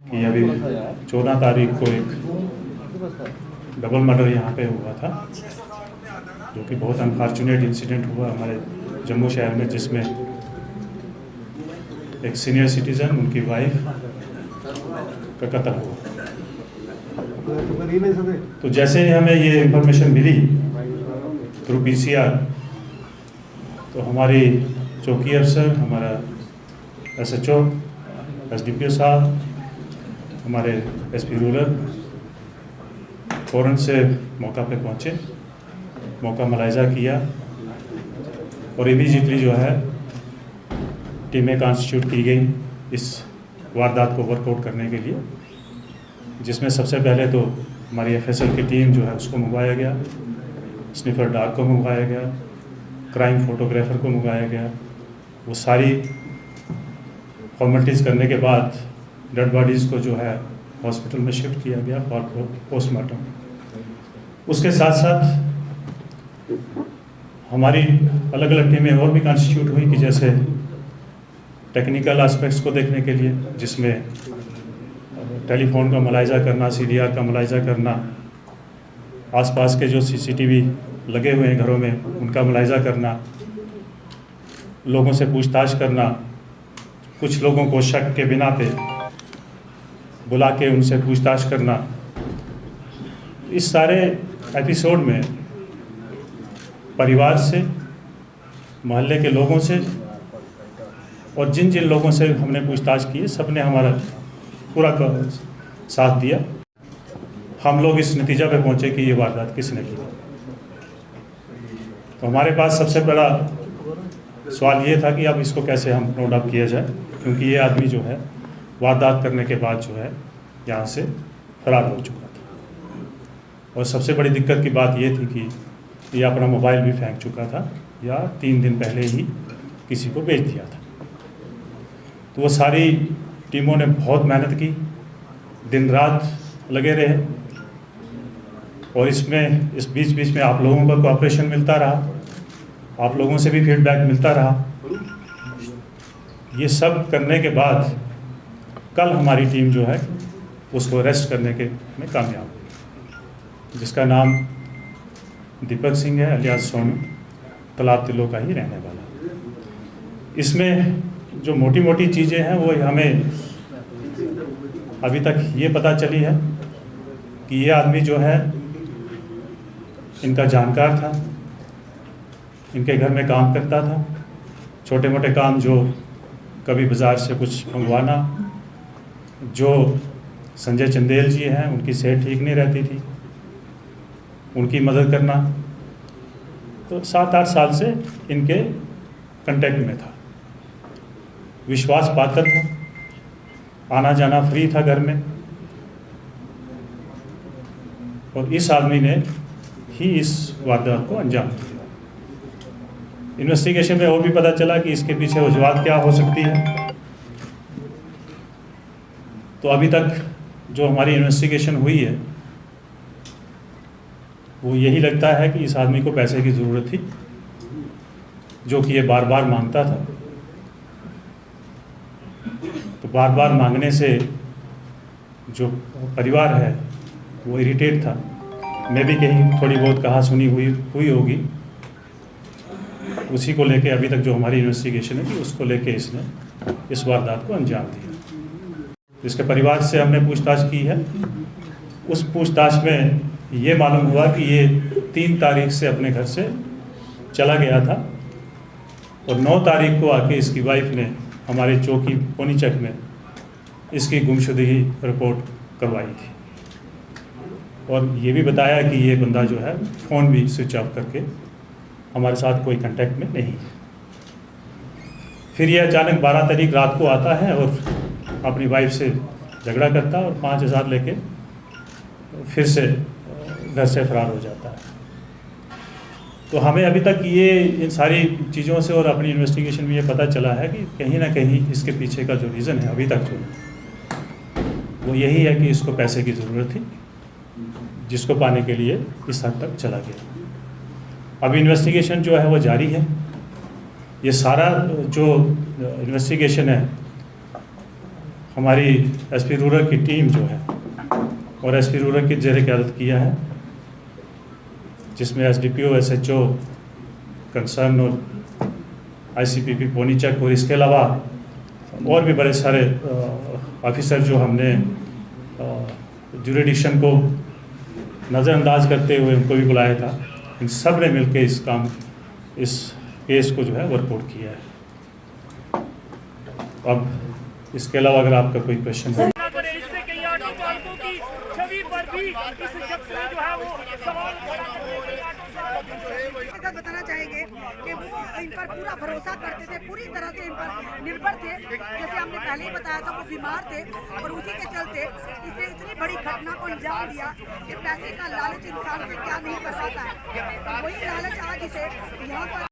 कि अभी 14 तारीख को एक डबल मर्डर यहाँ पे हुआ था, जो कि बहुत अनफॉर्चुनेट इंसिडेंट हुआ हमारे जम्मू शहर में, जिसमें एक सीनियर सिटीज़न, उनकी वाइफ का कत्ल हुआ। तो जैसे ही हमें ये इंफॉर्मेशन मिली थ्रू PCR, तो हमारी चौकी अफसर, हमारा SHO, SDPO साहब, हमारे SP रूरल फ़ौरन से मौका पे पहुँचे, मौका मुलाहिजा किया और इमीडिएटली जो है टीमें कॉन्स्टिट्यूट की गई इस वारदात को वर्कआउट करने के लिए, जिसमें सबसे पहले तो हमारी FSL की टीम जो है उसको मंगवाया गया, स्निफर डॉग को मंगवाया गया, क्राइम फोटोग्राफर को मंगवाया गया। वो सारी फॉर्मेलिटीज़ करने के बाद डेड बॉडीज़ को जो है हॉस्पिटल में शिफ्ट किया गया फॉर पोस्टमार्टम। उसके साथ साथ हमारी अलग अलग टीमें और भी कॉन्स्टिट्यूट हुई कि जैसे टेक्निकल एस्पेक्ट्स को देखने के लिए, जिसमें टेलीफोन का मुलाहिजा करना, CDR का मुलाहिजा करना, आसपास के जो CCTV लगे हुए हैं घरों में उनका मुलाहिजा करना, लोगों से पूछताछ करना, कुछ लोगों को शक के बिना पे बुला के उनसे पूछताछ करना। इस सारे एपिसोड में परिवार से, मोहल्ले के लोगों से और जिन जिन लोगों से हमने पूछताछ की, सब ने हमारा पूरा साथ दिया। हम लोग इस नतीजा पे पहुंचे कि ये वारदात किसने की। तो हमारे पास सबसे बड़ा सवाल ये था कि अब इसको कैसे हम नोट डाउन किया जाए, क्योंकि ये आदमी जो है वारदात करने के बाद जो है यहाँ से फरार हो चुका था। और सबसे बड़ी दिक्कत की बात ये थी कि ये अपना मोबाइल भी फेंक चुका था या 3 दिन पहले ही किसी को बेच दिया था। तो वो सारी टीमों ने बहुत मेहनत की, दिन रात लगे रहे, और इसमें इस बीच में आप लोगों का कोऑपरेशन मिलता रहा, आप लोगों से भी फीडबैक मिलता रहा। ये सब करने के बाद कल हमारी टीम जो है उसको अरेस्ट करने के में कामयाब हुई, जिसका नाम दीपक सिंह है, अलियास सोनू, तालाब तिल्लो का ही रहने वाला। इसमें जो मोटी मोटी चीज़ें हैं वो हमें अभी तक ये पता चली है कि ये आदमी जो है इनका जानकार था, इनके घर में काम करता था, छोटे मोटे काम, जो कभी बाज़ार से कुछ मंगवाना, जो संजय चंदेल जी हैं उनकी सेहत ठीक नहीं रहती थी, उनकी मदद करना। तो 7-8 साल से इनके कांटेक्ट में था, विश्वास पात्र था, आना जाना फ्री था घर में। और इस आदमी ने ही इस वारदात को अंजाम दिया। इन्वेस्टिगेशन में और भी पता चला कि इसके पीछे वजूहात क्या हो सकती है। तो अभी तक जो हमारी इन्वेस्टिगेशन हुई है वो यही लगता है कि इस आदमी को पैसे की ज़रूरत थी, जो कि ये बार बार मांगता था। तो बार बार मांगने से जो परिवार है वो इरिटेट था। मैं भी कहीं थोड़ी बहुत कहा सुनी हुई होगी, उसी को लेके अभी तक जो हमारी इन्वेस्टिगेशन है कि उसको लेके इसने इस वारदात को अंजाम दिया। इसके परिवार से हमने पूछताछ की है। उस पूछताछ में ये मालूम हुआ कि ये 3 तारीख से अपने घर से चला गया था और 9 तारीख को आके इसकी वाइफ ने हमारे चौकी पोनीचक में इसकी गुमशुदगी रिपोर्ट करवाई थी। और ये भी बताया कि ये बंदा जो है फ़ोन भी स्विच ऑफ करके हमारे साथ कोई कांटेक्ट में नहीं है। फिर ये अचानक 12 तारीख रात को आता है और अपनी वाइफ से झगड़ा करता है और 5000 लेके फिर से घर से फरार हो जाता है। तो हमें अभी तक ये इन सारी चीज़ों से और अपनी इन्वेस्टिगेशन में ये पता चला है कि कहीं ना कहीं इसके पीछे का जो रीज़न है अभी तक जो वो यही है कि इसको पैसे की ज़रूरत थी, जिसको पाने के लिए इस हद तक चला गया। अब इन्वेस्टिगेशन जो है वो जारी है। ये सारा जो इन्वेस्टिगेशन है हमारी एसपी रूरल की टीम जो है और एसपी रूरल की जेर क़यादत किया है, जिसमें एसडीपीओ, एसएचओ कंसर्न और आईसीपीपी पोनीचक और इसके अलावा और भी बड़े सारे ऑफिसर जो हमने जुरिडिक्शन को नज़रअंदाज करते हुए उनको भी बुलाया था। इन सब ने मिलकर इस केस को जो है वो रिपोर्ट किया है। अब इसके अलावा अगर आपका कोई क्वेश्चन है बताना चाहेंगे कि वो इन पर पूरा भरोसा करते थे, पूरी तरह से इन पर निर्भर थे। जैसे हमने पहले ही बताया था, वो बीमार थे और उसी के चलते इसने इतनी बड़ी घटना को अंजाम दिया कि पैसे का लालच इंसान से क्या नहीं कर पाता है। वही लालच आज इसे यहाँ पर